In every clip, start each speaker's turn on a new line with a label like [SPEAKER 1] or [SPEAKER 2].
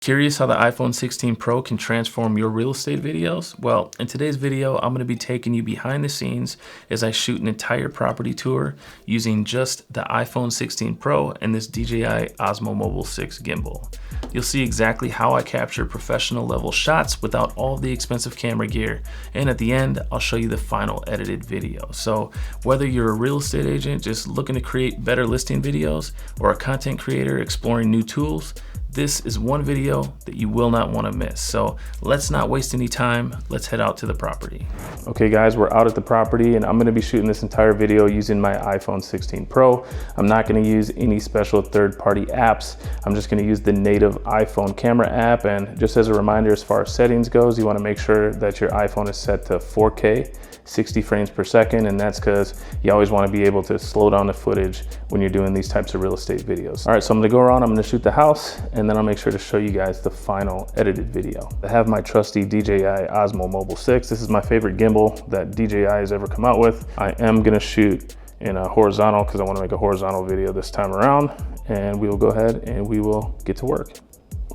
[SPEAKER 1] Curious how the iPhone 16 Pro can transform your real estate videos? Well, in today's video, I'm going to be taking you behind the scenes as I shoot an entire property tour using just the iPhone 16 Pro and this DJI Osmo Mobile 6 gimbal. You'll see exactly how I capture professional level shots without all the expensive camera gear. And at the end, I'll show you the final edited video. So whether you're a real estate agent just looking to create better listing videos or a content creator exploring new tools, this is one video that you will not want to miss. So let's not waste any time. Let's head out to the property. Okay guys, we're out at the property and I'm going to be shooting this entire video using my iPhone 16 Pro. I'm not going to use any special third-party apps. I'm just going to use the native iPhone camera app. And just as a reminder, as far as settings goes, you want to make sure that your iPhone is set to 4K, 60 frames per second. And that's because you always want to be able to slow down the footage when you're doing these types of real estate videos. All right, so I'm going to go around, I'm going to shoot the house, and then I'll make sure to show you guys the final edited video. I have my trusty DJI Osmo Mobile 6. This is my favorite gimbal that DJI has ever come out with. I am gonna shoot in a horizontal because I want to make a horizontal video this time around, and we will go ahead and we will get to work.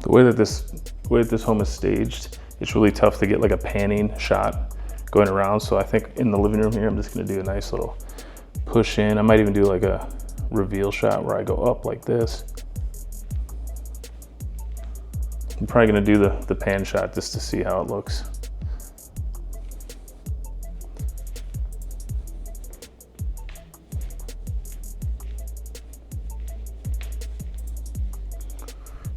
[SPEAKER 1] The way that this home is staged, it's really tough to get like a panning shot going around. So I think in the living room here, I'm just gonna do a nice little push in. I might even do like a reveal shot where I go up like this. I'm probably gonna do the pan shot just to see how it looks.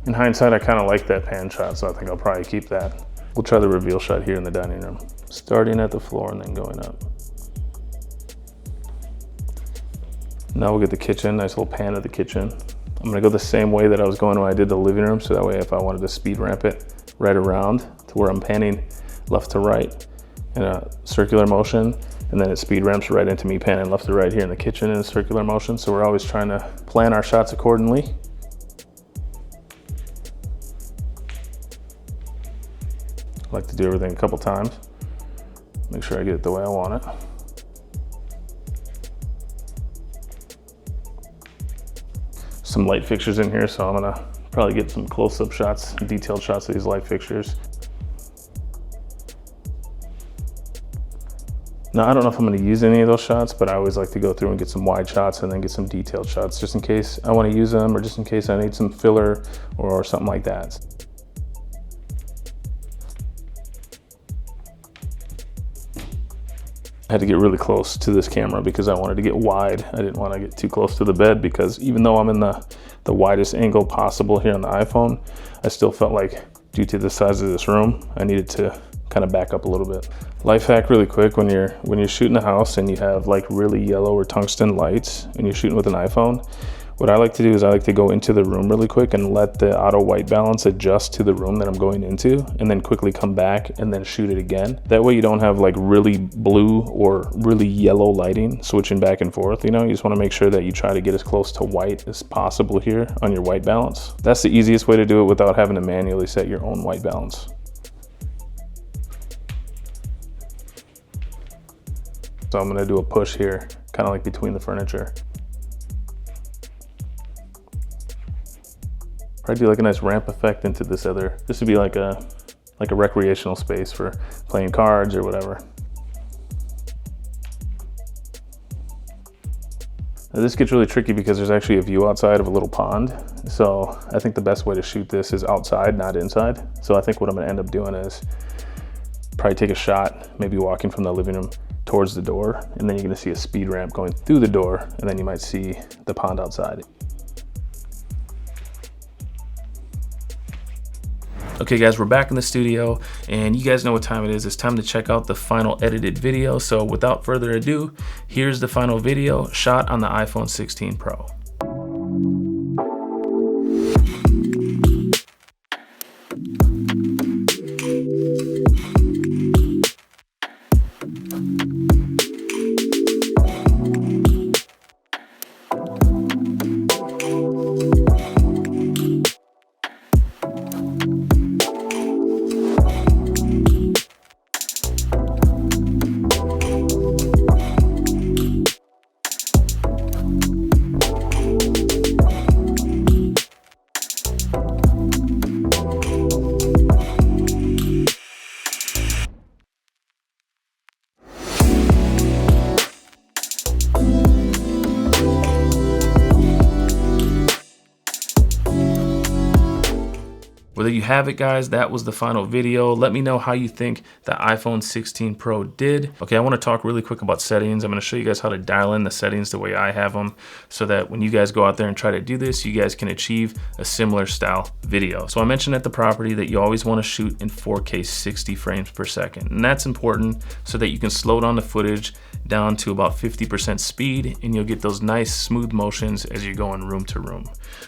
[SPEAKER 1] In hindsight, I kind of like that pan shot, so I think I'll probably keep that. We'll try the reveal shot here in the dining room, starting at the floor and then going up. Now we'll get the kitchen, nice little pan of the kitchen. I'm gonna go the same way that I was going when I did the living room, so that way if I wanted to speed ramp it right around to where I'm panning left to right in a circular motion, and then it speed ramps right into me panning left to right here in the kitchen in a circular motion. So we're always trying to plan our shots accordingly. I like to do everything a couple times, make sure I get it the way I want it. Some light fixtures in here, so I'm gonna probably get some close-up shots, detailed shots of these light fixtures. Now, I don't know if I'm gonna use any of those shots, but I always like to go through and get some wide shots and then get some detailed shots just in case I wanna use them or just in case I need some filler or something like that. I had to get really close to this camera because I wanted to get wide. I didn't want to get too close to the bed because even though I'm in the widest angle possible here on the iPhone, I still felt like due to the size of this room, I needed to kind of back up a little bit. Life hack really quick, when you're shooting a house and you have like really yellow or tungsten lights and you're shooting with an iPhone, what I like to do is I like to go into the room really quick and let the auto white balance adjust to the room that I'm going into, and then quickly come back and then shoot it again. That way you don't have like really blue or really yellow lighting switching back and forth. You know, you just want to make sure that you try to get as close to white as possible here on your white balance. That's the easiest way to do it without having to manually set your own white balance. So I'm going to do a push here, kind of like between the furniture. Probably do like a nice ramp effect into this other. This would be like a recreational space for playing cards or whatever. Now this gets really tricky because there's actually a view outside of a little pond. So I think the best way to shoot this is outside, not inside. So I think what I'm gonna end up doing is probably take a shot, maybe walking from the living room towards the door, and then you're gonna see a speed ramp going through the door, and then you might see the pond outside. Okay guys, we're back in the studio and you guys know what time it is. It's time to check out the final edited video. So without further ado, here's the final video shot on the iPhone 16 Pro. Well, there you have it, guys. That was the final video. Let me know how you think the iPhone 16 Pro did. Okay, I want to talk really quick about settings. I'm going to show you guys how to dial in the settings the way I have them, so that when you guys go out there and try to do this, you guys can achieve a similar style video. So I mentioned at the property that you always want to shoot in 4K 60 frames per second. And that's important so that you can slow down the footage down to about 50% speed, and you'll get those nice smooth motions as you're going room to room.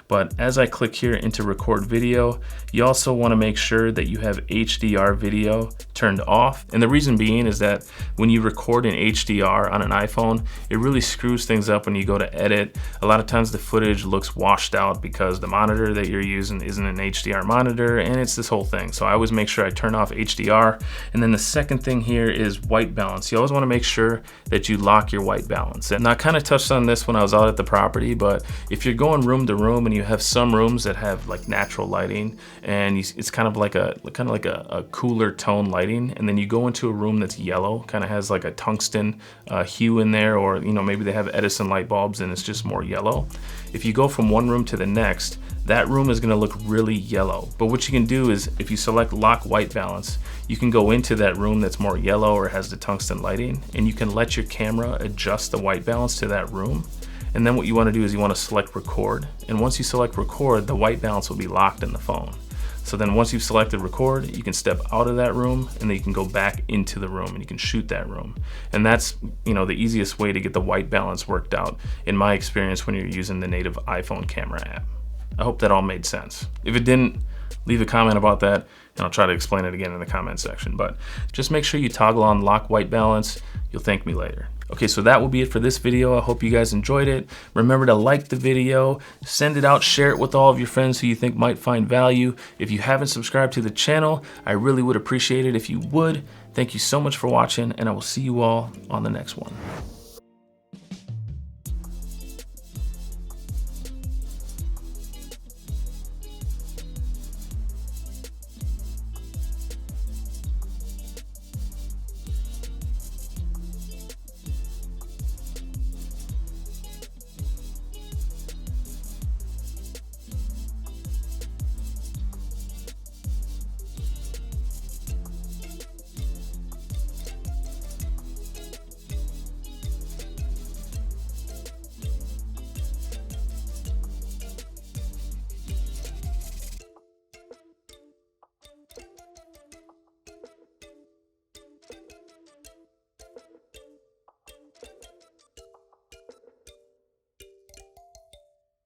[SPEAKER 1] But as I click here into record video, you also want to make sure that you have HDR video turned off. And the reason being is that when you record in HDR on an iPhone, it really screws things up when you go to edit. A lot of times the footage looks washed out because the monitor that you're using isn't an HDR monitor, and it's this whole thing. So I always make sure I turn off HDR. And then the second thing here is white balance. You always want to make sure that you lock your white balance. And I kind of touched on this when I was out at the property, but if you're going room to room and you have some rooms that have like natural lighting, and it's kind of like a cooler tone lighting, and then you go into a room that's yellow, kind of has like a tungsten hue in there, or maybe they have Edison light bulbs and it's just more yellow. If you go from one room to the next, that room is going to look really yellow. But what you can do is, if you select lock white balance, you can go into that room that's more yellow or has the tungsten lighting, and you can let your camera adjust the white balance to that room. And then what you want to do is you want to select record. And once you select record, the white balance will be locked in the phone. So then once you've selected record, you can step out of that room, and then you can go back into the room and you can shoot that room. And that's, the easiest way to get the white balance worked out, in my experience, when you're using the native iPhone camera app. I hope that all made sense. If it didn't, leave a comment about that, and I'll try to explain it again in the comment section. But just make sure you toggle on lock white balance. You'll thank me later. Okay, so that will be it for this video. I hope you guys enjoyed it. Remember to like the video, send it out, share it with all of your friends who you think might find value. If you haven't subscribed to the channel, I really would appreciate it if you would. Thank you so much for watching, and I will see you all on the next one.